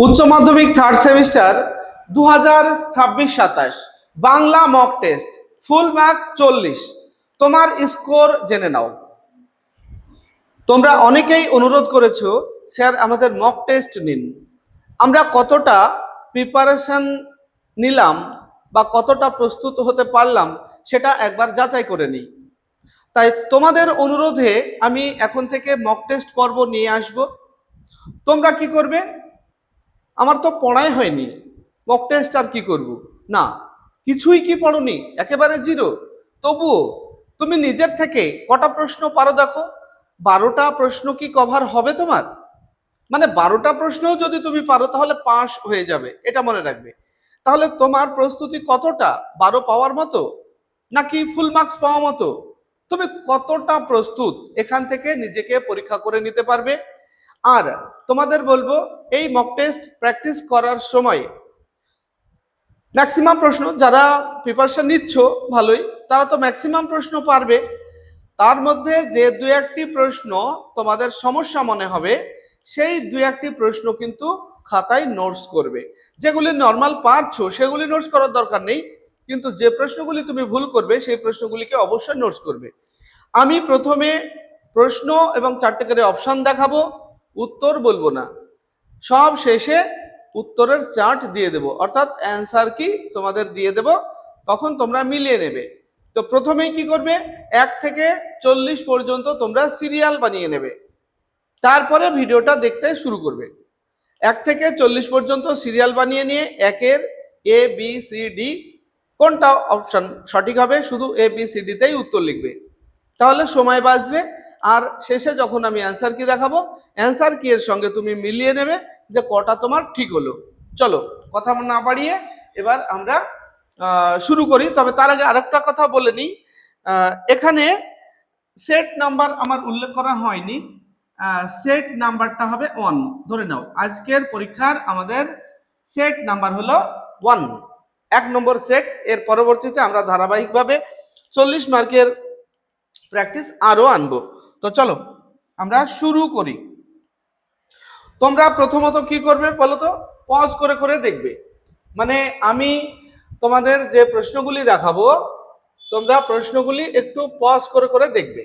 উচ্চ মাধ্যমিক third semester 2026-27 Bangla mock test full mark 40। তোমার স্কোর জেনে নাও। তোমরা অনেকেই অনুরোধ করেছো স্যার আমাদের মক টেস্ট নিন। আমরা কতটা প্রিপারেশন নিলাম বা কতটা প্রস্তুত হতে পারলাম সেটা একবার যাচাই করে নিই। তাই তোমাদের অনুরোধে আমি এখন থেকে মক টেস্ট পর্ব নিয়ে আসব। তোমরা কি করবে? আমার তো পড়াই হয়নি, মক টেস্ট আর কি করব? না, কিছুই কি পড়োনি, একেবারে জিরো? তবুও তুমি নিজের থেকে কটা প্রশ্ন পারো দেখো। 12টা প্রশ্ন কি কভার হবে তোমার? মানে 12টা প্রশ্নও যদি তুমি পারো তাহলে পাস হয়ে যাবে, এটা মনে রাখবে। তাহলে তোমার প্রস্তুতি কতটা? 12 পাওয়ার মতো নাকি ফুল মার্কস পাওয়ার মতো? তুমি কতটা প্রস্তুত এখান থেকে নিজেকে পরীক্ষা করে নিতে পারবে। আর তোমাদের বলবো এই মক টেস্ট প্র্যাকটিস করার সময় ম্যাক্সিমাম প্রশ্ন, যারা প্রিপারেশন নিচ্ছ ভালোই, তারা তো ম্যাক্সিমাম প্রশ্ন পারবে। তার মধ্যে যে দু একটি প্রশ্ন তোমাদের সমস্যা মনে হবে সেই দু একটি প্রশ্ন কিন্তু খাতায় নোটস করবে। যেগুলি নর্মাল পারছো সেগুলি নোটস করার দরকার নেই, কিন্তু যে প্রশ্নগুলি তুমি ভুল করবে সেই প্রশ্নগুলিকে অবশ্যই নোটস করবে। আমি প্রথমে প্রশ্ন এবং 4টে করে অপশন দেখাবো, উত্তর বলবো না। সব শেষে উত্তরের চার্ট দিয়ে দেব, অর্থাৎ অ্যান্সার কি তোমাদের দিয়ে দেব, তখন তোমরা মিলিয়ে নেবে। তো প্রথমেই কি করবে, 1 থেকে 40 পর্যন্ত তোমরা সিরিয়াল বানিয়ে নেবে, তারপরে ভিডিওটা দেখতে শুরু করবে। 1 থেকে 40 পর্যন্ত সিরিয়াল বানিয়ে নিয়ে 1-এর এ বি সি ডি কোনটা অপশন সঠিক হবে শুধু এ বি সি ডিতেই উত্তর লিখবে, তাহলে সময় বাঁচবে। আর শেষে যখন আমি অ্যান্সার কি দেখাবো, অ্যান্সার কি এর সঙ্গে তুমি মিলিয়ে নেবে যে কটা তোমার ঠিক হলো। চলো কথা না বাড়িয়ে এবার আমরা শুরু করি। তবে তার আগে আরেকটা কথা বলে নিই, এখানে সেট নাম্বার আমার উল্লেখ করা হয়নি। সেট নাম্বারটা হবে 1 ধরে নাও। আজকের পরীক্ষার আমাদের সেট নাম্বার হলো 1, 1 নম্বর সেট। এর পরবর্তীতে আমরা ধারাবাহিকভাবে 40 মার্কের প্র্যাকটিস আরো আনবো। তো চলো আমরা শুরু করি। তোমরা প্রথমত কি করবে বলো তো, পজ করে করে দেখবে। মানে আমি তোমাদের যে প্রশ্নগুলি দেখাবো তোমরা প্রশ্নগুলি একটু পজ করে করে দেখবে।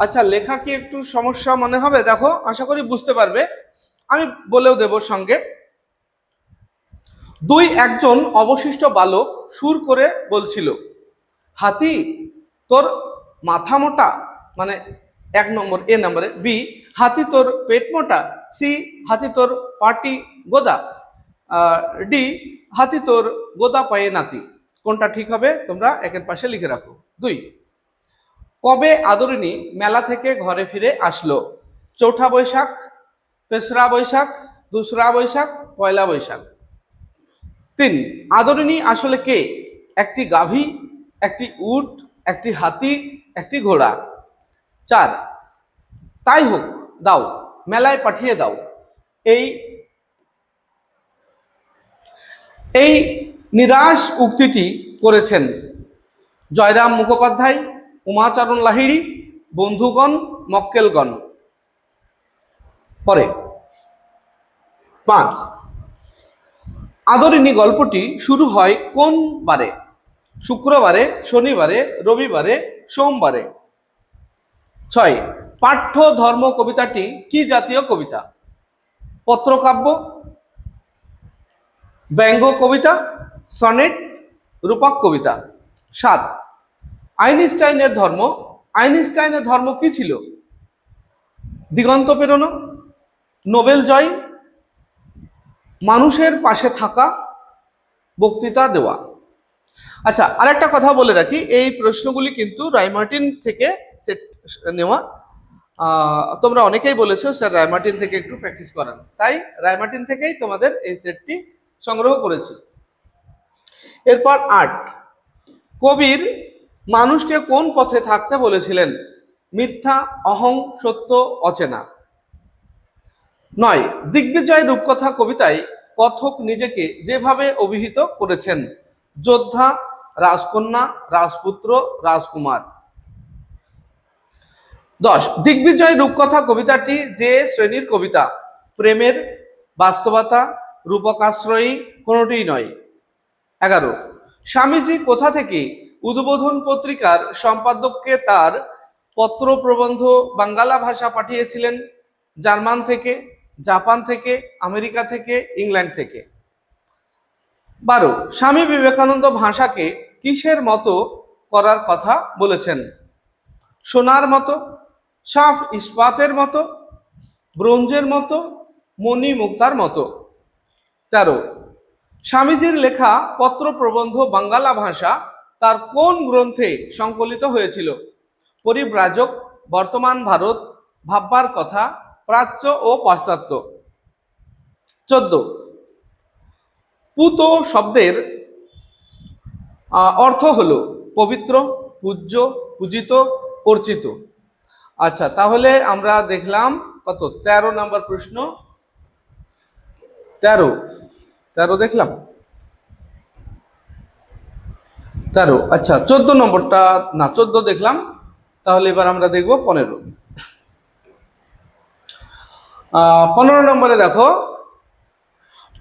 আচ্ছা, লেখা কি একটু সমস্যা মনে হবে? দেখো, আশা করি বুঝতে পারবে, আমি বলেও দেব সঙ্গে। একজন অবশিষ্ট বালক সুর করে বলছিল, হাতি তোর মাথা মোটা, মানে 1 নম্বর এ নম্বরে। বি, হাতি তোর পেট মোটা। সি, হাতি তোর পাটি গোদা। ডি, হাতি তোর গোদা পায়ে নাতি। কোনটা ঠিক হবে তোমরা একের পাশে লিখে রাখো। 2, কবে আদরিণী মেলা থেকে ঘরে ফিরে আসলো? চৌঠা বৈশাখ, তেসরা বৈশাখ, দোসরা বৈশাখ, পয়লা বৈশাখ। 3, আদরিণী আসলে কে? একটি গাভী, একটি উট, একটি হাতি, একটি ঘোড়া। 4, তাই হোক, দাও, মেলায় পাঠিয়ে দাও। এই এই নিরাশ উক্তিটি করেছেন জয়রাম মুখোপাধ্যায়, উমাচরণ লাহিড়ী, বন্ধুগণ, মক্কেলগণ। পরে 5, আদরিণী গল্পটি শুরু হয় কোন বারে? শুক্রবারে, শনিবারে, রবিবারে, সোমবারে। 6, পাঠ্য ধর্ম কবিতাটি কি জাতীয় কবিতা? পত্রকাব্য, ব্যঙ্গ কবিতা, সনেট, রূপক কবিতা। 7, আইনস্টাইনের ধর্ম কি ছিল? দিগন্ত পেরোনো, নোবেল জয়, মানুষের পাশে থাকা, বক্তৃতা দেওয়া। আচ্ছা, আরেকটা কথা বলে রাখি, এই প্রশ্নগুলি কিন্তু রায়মার্টিন থেকে সেট নেওয়া। তোমরা অনেকেই বলেছো স্যার রায়মার্টিন থেকে একটু প্র্যাকটিস করান, তাই রায়মার্টিন থেকেই তোমাদের এই সেটটি সংগ্রহ করেছি। এরপর 8, কবির মানুষকে কোন পথে থাকতে বলেছিলেন? মিথ্যা, অহং, সত্য, অচেনা। 9, দিগ্বিজয় রূপকথা কবিতায় কথক নিজেকে যেভাবে অভিহিত করেছেন? যোদ্ধা, রাজকন্যা, রাজপুত্র, রাজকুমার। 10, দিগ্বিজয় রূপকথা কবিতাটি যে শ্রেণীর কবিতা? প্রেমের, বাস্তবতা, রূপকাশ্রয়ী, কোনোটিই নয়। 11, স্বামীজি কোথা থেকে উদ্বোধন পত্রিকার সম্পাদককে তার পত্র প্রবন্ধ বাঙ্গালা ভাষা পাঠিয়েছিলেন? জার্মান থেকে, জাপান থেকে, আমেরিকা থেকে, ইংল্যান্ড থেকে। 12, স্বামী বিবেকানন্দ ভাষাকে কিসের মতো করার কথা বলেছেন? সোনার মতো, সাফ ইস্পাতের মতো, ব্রোঞ্জের মতো, মণি মুক্তার মতো। 13, স্বামীজির লেখা পত্র প্রবন্ধ বাঙ্গালা ভাষা তার কোন গ্রন্থে সংকলিত হয়েছিল? পরিব্রাজক, বর্তমান ভারত, ভাববার কথা, প্রাচ্য ও পাশ্চাত্য। 14, পুত শব্দের অর্থ হলো পবিত্র, পূজ্য, পূজিত, অর্চিত। আচ্ছা, তাহলে আমরা দেখলাম কত? 13 নম্বর প্রশ্ন। 13 দেখলাম। 13, আচ্ছা 14 নম্বরটা না, 14 দেখলাম। তাহলে এবার আমরা দেখব 15। 15 নম্বরে দেখো,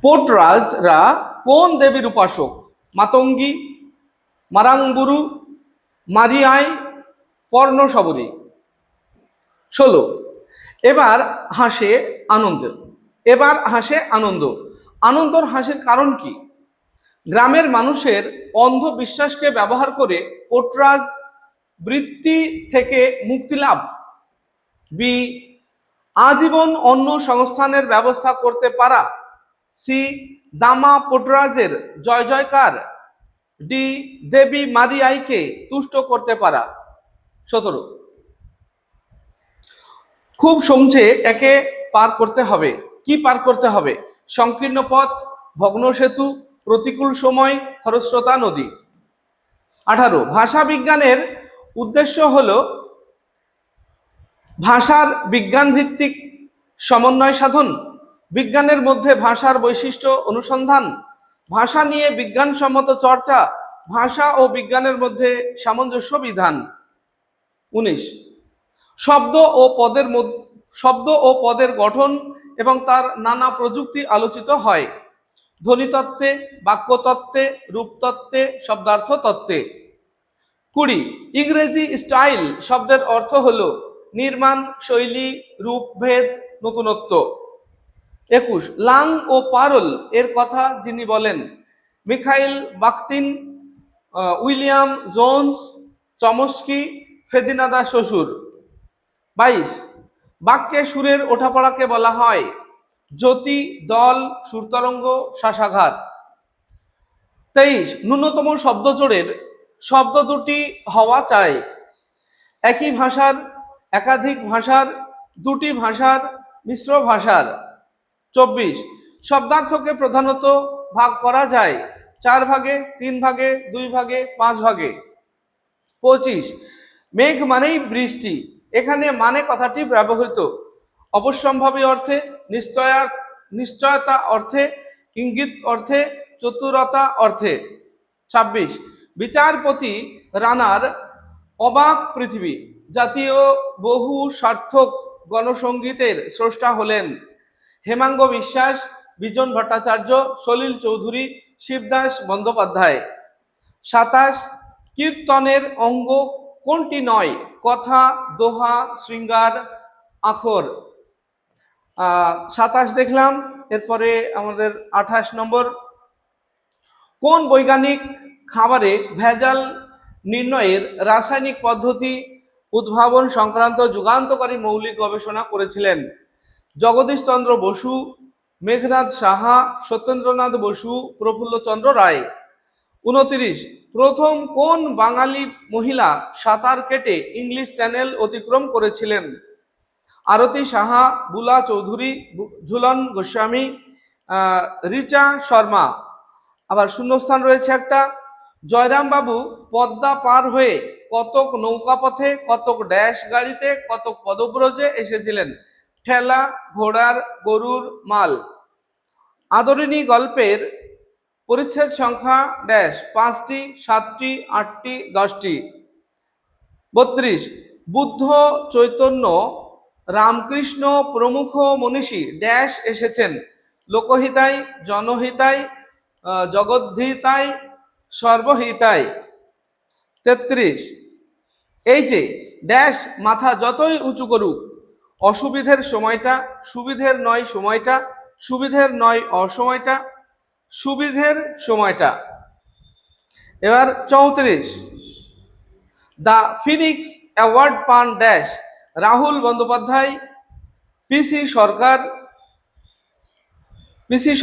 পোর্টরাজরা কোন দেবীর উপাসক? মাতঙ্গী, মারাংবুরু, মারিয়াই, পর্ণশবরী। 16, এবার হাসে আনন্দ। আনন্দর হাসির কারণ কি? গ্রামের মানুষের অন্ধবিশ্বাসকে ব্যবহার করে পোর্টরাজ বৃত্তি থেকে মুক্তি লাভ। বি, আজীবন অন্য সংস্থানের ব্যবস্থা করতে পারা। সি, দামা পোর্টরাজের জয় জয়কার। ডি, দেবী মারিয়াইকে তুষ্ট করতে পারা। 17, খুব সমঝে একে পার করতে হবে। কি পার করতে হবে? সংকীর্ণ পথ, ভগ্ন সেতু, প্রতিকূল সময়, খরস্রোতা নদী। 18, ভাষা বিজ্ঞানের উদ্দেশ্য হলো ভাষার বিজ্ঞান ভিত্তিক সমন্বয় সাধন, বিজ্ঞানের মধ্যে ভাষার বৈশিষ্ট্য অনুসন্ধান, ভাষা নিয়ে বিজ্ঞানসম্মত চর্চা, ভাষা ও বিজ্ঞানের মধ্যে সামঞ্জস্য বিধান। 19, শব্দ ও পদের গঠন এবং তার নানা প্রযুক্তি আলোচিত হয়। ধ্বনিতত্ত্বে, বাক্যতত্ত্বে, রূপতত্ত্বে, শব্দার্থ তত্ত্বে। 20, ইংরেজি স্টাইল শব্দের অর্থ হলো নির্মাণ, শৈলী, রূপভেদ, নতুনত্ব। 21, লাং ও পারল এর কথা যিনি বলেন? মিখাইল বাখতিন, উইলিয়াম জোন্স, চমস্কি, ফেদিনাদা শ্বশুর। 22, বাক্যে সুরের ওঠাপড়াকে বলা হয় জ্যোতি, দল, সুরতরঙ্গ, শ্বাসাঘাত। 23, ন্যূনতম শব্দজোড়ের শব্দ দুটি হওয়া চাই। একই ভাষার, একাধিক ভাষার, দুটি ভাষার, মিশ্র ভাষার। 24, শব্দার্থকে প্রধানত ভাগ করা যায় 4 ভাগে, 3 ভাগে, 2 ভাগে, 5 ভাগে। 25, মেঘ মানেই বৃষ্টি। এখানে মানে কথাটি ব্যবহৃত অবশ্যম্ভাবী অর্থে, নিশ্চয়তা অর্থে, ইঙ্গিত অর্থে, চতুরতা অর্থে। 26, বিচারপতি রানার অবাক পৃথিবী জাতীয় বহু সার্থক গণসঙ্গীতের স্রষ্টা হলেন হেমাঙ্গ বিশ্বাস, বিজন ভট্টাচার্য, সলিল চৌধুরী, শিবদাস বন্দ্যোপাধ্যায়। 27, কীর্তনের অঙ্গ কোনটি নয়? কথা, দোহা, শৃঙ্গার, আখর। 27 দেখলাম। এরপরে আমাদের 28 নম্বর, কোন বৈজ্ঞানিক খাবারে ভেজাল নির্ণয়ের রাসায়নিক পদ্ধতি উদ্ভাবন সংক্রান্ত যুগান্তকারী মৌলিক গবেষণা করেছিলেন? জগদীশ চন্দ্র বসু, মেঘনাদ সাহা, সত্যেন্দ্রনাথ বসু, প্রফুল্লচন্দ্র রায়। 29, প্রথম কোন বাঙালি মহিলা সাঁতার কেটে ইংলিশ চ্যানেল অতিক্রম করেছিলেন? আরতি সাহা, বুলা চৌধুরী, ঝুলন গোস্বামী, রিচা শর্মা। আবার শূন্যস্থান রয়েছে একটা, জয়রাম বাবু পদ্মা পার হয়ে কতক নৌকাপথে, কতক ড্যাশ গাড়িতে, কতক পদব্রজে এসেছিলেন? ঠেলা, ঘোড়ার, গরুর, মাল। আদরিণী গল্পের পরিচ্ছেদ সংখ্যা ড্যাশ 5টি, 7টি, 8টি, 10টি। 32, বুদ্ধ, চৈতন্য, রামকৃষ্ণ প্রমুখ মনীষী ড্যাশ এসেছেন? লোকহিতায়, জনহিতায়, জগদ্ধিতায়, সর্বহিতায়। 33, এই যে ড্যাশ মাথা যতই উঁচু করুক, অসুবিধের সময়টা, সুবিধের নয় সময়টা, সুবিধের নয় অসময়টা, সুবিধের সময়টা। এবার 34, দ্য ফিনিক্স অ্যাওয়ার্ড পান ড্যাশ রাহুল বন্দ্যোপাধ্যায়, পিসি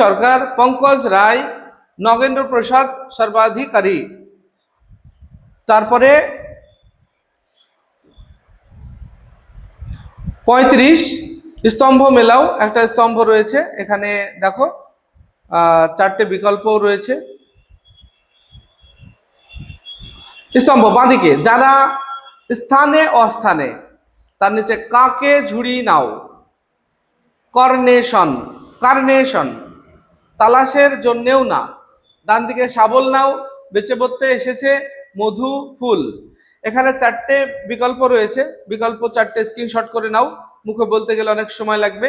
সরকার, পঙ্কজ রায়, নগেন্দ্র প্রসাদ সর্বাধিকারী। তারপরে 35, স্তম্ভ মেলাও, একটা স্তম্ভ রয়েছে এখানে দেখো, 4টে বিকল্পও রয়েছে। স্তম্ভ বাঁদিকে, যারা স্থানে অস্থানে, তার নিচে কাকে ঝুড়ি নাও, কার্নেশন, তালাশের জন্যেও না, ডান দিকে শাবল নাও, বেঁচে পড়তে এসেছে মধু ফুল। এখানে 4টে বিকল্প রয়েছে, বিকল্প 4টে স্ক্রিনশট করে নাও, মুখে বলতে গেলে অনেক সময় লাগবে।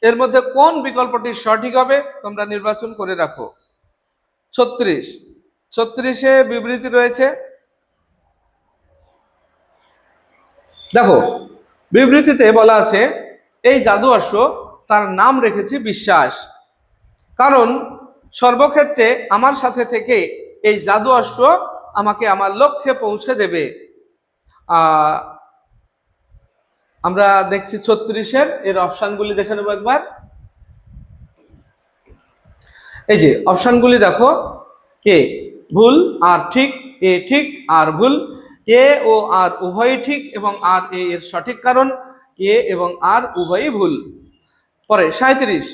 এর মধ্যে কোন বিকল্পটি সঠিক হবে তোমরা নির্বাচন করে রাখো। 36-এ বিবৃতি রয়েছে, দেখো বিবৃতিতে বলা আছে এই জাদু অশ্ব তার নাম রেখেছি বিশ্বাস, কারণ সর্বক্ষেত্রে আমার সাথে থেকে এই জাদু অশ্ব আমাকে আমার লক্ষ্যে পৌঁছে দেবে। আমরা দেখছি 36-এর এর অপশনগুলি দেখে নেব একবার। এই যে অপশনগুলি দেখো, এ ভুল আর ঠিক, এ ঠিক আর ভুল, এ ও আর উভয়ই ঠিক এবং আর এ এর সঠিক কারণ, এ এবং আর উভয়ই ভুল। পরে 37,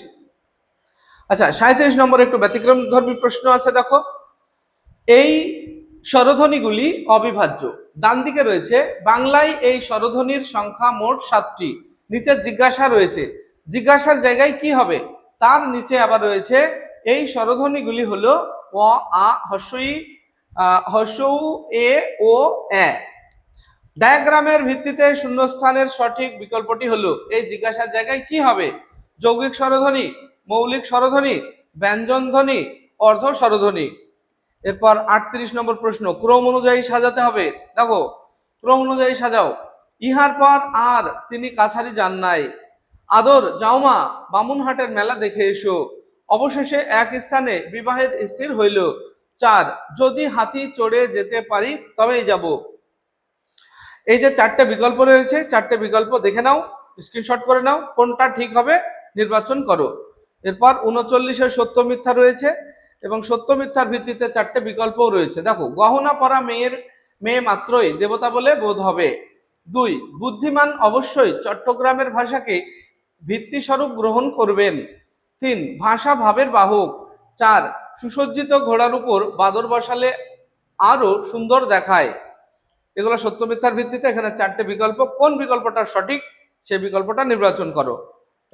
আচ্ছা 37 নম্বর একটু ব্যতিক্রমধর্মী প্রশ্ন আছে, দেখো এই স্বরধ্বনিগুলি অবিভাজ্য। ডান দিকে রয়েছে বাংলায় এই স্বরধ্বনির সংখ্যা মোট 7টি, নিচে জিজ্ঞাসা রয়েছে, জিজ্ঞাসার জায়গায় কি হবে, তার নিচে আবার রয়েছে এই স্বরধ্বনিগুলি হলো অ, আ, হস্যই, হস্যৌ, এ, ও, এ। ডায়াগ্রামের ভিত্তিতে শূন্যস্থানের সঠিক বিকল্পটি হলো, এই জিজ্ঞাসার জায়গায় কি হবে, যৌগিক স্বরধ্বনি, মৌলিক স্বরধ্বনি, ব্যঞ্জন ধ্বনি, অর্ধ স্বরধ্বনি। এরপর 38 নম্বর প্রশ্ন, ক্রম অনুযায়ী সাজাতে হবে, দেখো ক্রম অনুযায়ী সাজাও। ইহার পর আর তিনি কাছারি যান নাই, আদর যাওমা বামুনহাটের মেলা দেখে এসো, অবশেষে এক স্থানে বিবাহের স্থির হইল, 4 যদি হাতি চড়ে যেতে পারি তবেই যাব। এই যে 4টে বিকল্প রয়েছে, 4টে বিকল্প দেখে নাও, স্ক্রিনশট করে নাও, কোনটা ঠিক হবে নির্বাচন করো। এরপর 39-এ সত্য মিথ্যা রয়েছে এবং সত্য মিথ্যার ভিত্তিতে 4টে বিকল্পও রয়েছে, দেখো গহনা পরা মেয়ে মাত্রই দেবতা বলে বোধ হবে। 2 বুদ্ধিমান অবশ্যই চট্টগ্রামের ভাষাকে ভিত্তিস্বরূপ গ্রহণ করবেন। 3 ভাষা ভাবের বাহক। 4 সুসজ্জিত ঘোড়ার উপর বাদর বসালে আরো সুন্দর দেখায়। এগুলো সত্য মিথ্যার ভিত্তিতে এখানে 4টে বিকল্প, কোন বিকল্পটা সঠিক সেই বিকল্পটা নির্বাচন করো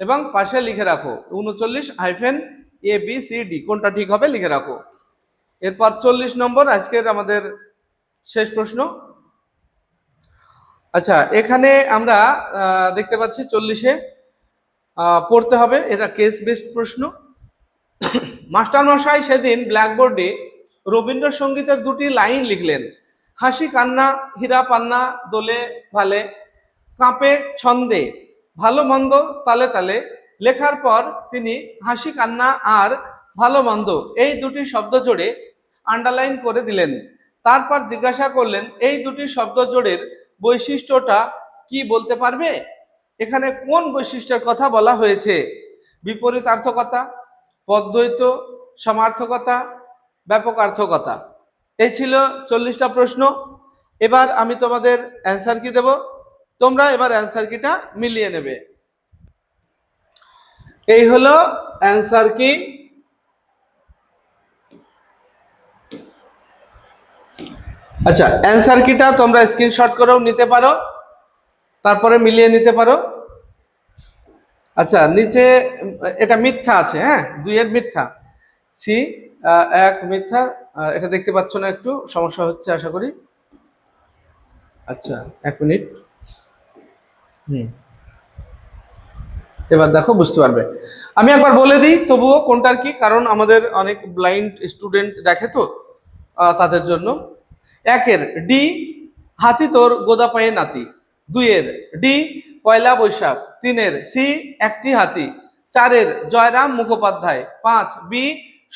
এবং পাশে লিখে রাখো 39-ABCD কোনটা ঠিক হবে লিখে রাখো। এরপর 40 নম্বর আজকের আমাদের শেষ প্রশ্ন। আচ্ছা এখানে আমরা দেখতে পাচ্ছি 40-এ পড়তে হবে, এটা কেস বেসড প্রশ্ন। মাস্টারমশাই সেদিন ব্ল্যাকবোর্ডে রবীন্দ্রসঙ্গীতের 2টি লাইন লিখলেন, হাসি কান্না হীরা পান্না দোলে ভালে, কাঁপে ছন্দে, ভালো মন্দ তালে তালে। লেখার পর তিনি হাসি কান্না আর ভালো মন্দ এই 2টি শব্দ জোড়ে আন্ডারলাইন করে দিলেন। তারপর জিজ্ঞাসা করলেন এই 2টি শব্দ জোড়ের বৈশিষ্ট্যটা কি বলতে পারবে? এখানে কোন বৈশিষ্ট্যের কথা বলা হয়েছে? বিপরীতার্থকতা, পদ্বৈত, সমার্থকতা, ব্যাপকার্থকতা। এই ছিল 40টা প্রশ্ন। এবার আমি তোমাদের অ্যান্সার কি দেব, তোমরা এবার অ্যান্সার কিটা মিলিয়ে নেবে। এই হলো অ্যান্সার কি। আচ্ছা অ্যান্সার কিটা তোমরা স্ক্রিনশট করেও নিতে পারো, তারপরে মিলিয়ে নিতে পারো। আচ্ছা নিচে এটা মিথ্যা আছে, হ্যাঁ 2-এর মিথ্যা, সি 1 মিথ্যা, এটা দেখতে পাচ্ছ না, একটু সমস্যা হচ্ছে আশা করি। আচ্ছা 1 মিনিট। এবার দেখো বুঝতে পারবে। আমি একবার বলে দিই তবুও কোনটার কি, কারণ আমাদের অনেক ব্লাইন্ড স্টুডেন্ট দেখে তো, তাদের জন্য। 1-এর ডি হাতি তোর গোদা পায়ে নাতি, 2-এর ডি পয়লা বৈশাখ, 3-এর সি একটি হাতি, 4-এর জয়রাম মুখোপাধ্যায়, 5 বি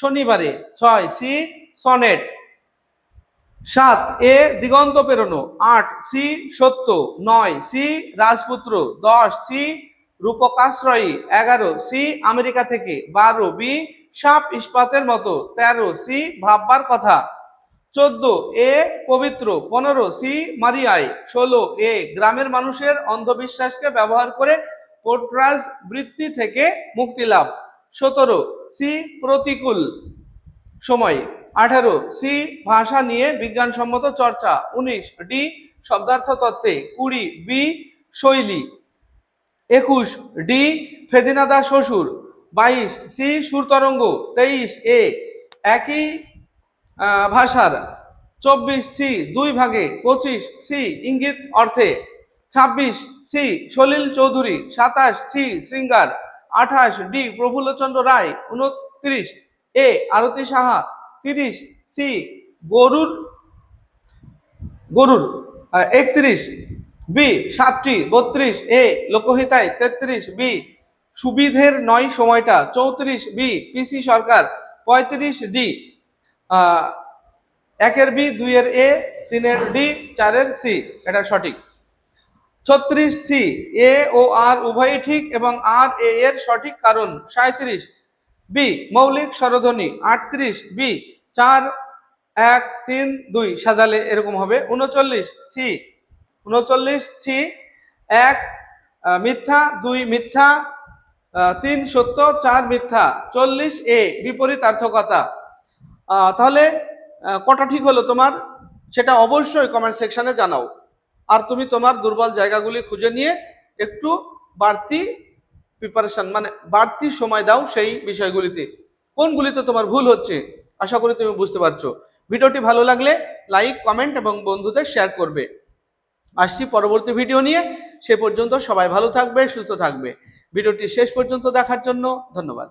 শনিবারে, 6 সি সনেট, 7 এ দিগন্ত পেরোনো, 8 সি সত্য, 9 সি রাজপুত্র, 10 সি রূপকাশ্রয়ী, 11 সি আমেরিকা থেকে, 12 বি সাপ ইস্পাতের মতো, 13 সি ভাববার কথা, 14 এ পবিত্র, 15 সি মারিয়ায়, 16 এ গ্রামের মানুষের অন্ধবিশ্বাসকে ব্যবহার করে পোর্টরাজ বৃত্তি থেকে মুক্তি লাভ, 17 সি প্রতিকূল সময়, 18 সি ভাষা নিয়ে বিজ্ঞানসম্মত চর্চা, 19 ডি শব্দার্থ তত্ত্বে, 20 বি শৈলী, 21 ডি ফেদিনাদা শ্বশুর, 22 সি সুরতরঙ্গ, 23 এ একই ভাষার, 24 সি দুই ভাগে, 25 সি ইঙ্গিত অর্থে, 26 C Salil Chowdhury, 27 C শৃঙ্গার, 28 D Prafulla Chandra রায়, 29 এ আরতি সাহা, 30 সি গরুর গরুর, 31 বি সাতটি, 32 এ লোকহিতায়, 33 বি সুবিধের নয় সময়টা, 34 বি পিসি সরকার, 35 ডি 1-এর বি, 2-এর এ, 3-এর ডি, 4-এর সি, এটা সঠিক। 36 সি এ ও আর উভয়ই ঠিক এবং আর এ এর সঠিক কারণ, 37 বি মৌলিক স্বরধ্বনি, 38 বি 4 1 3 2 সাজালে এরকম হবে, 39 সি 1 মিথ্যা, 2 মিথ্যা, 3 সত্য, 4 মিথ্যা, 40 এ বিপরীতার্থকতা। তাহলে কটা ঠিক হলো তোমার, সেটা অবশ্যই কমেন্ট সেকশনে জানাও। আর তুমি তোমার দুর্বল জায়গাগুলি খুঁজে নিয়ে একটু বাড়তি প্রিপারেশন, মানে বাড়তি সময় দাও সেই বিষয়গুলিতে, কোনগুলিতে তোমার ভুল হচ্ছে। আশা করি তুমি বুঝতে পারছো। ভিডিওটি ভালো লাগলে লাইক, কমেন্ট এবং বন্ধুদের শেয়ার করবে। আসছি পরবর্তী ভিডিও নিয়ে, সে পর্যন্ত সবাই ভালো থাকবে, সুস্থ থাকবে। ভিডিওটি শেষ পর্যন্ত দেখার জন্য ধন্যবাদ।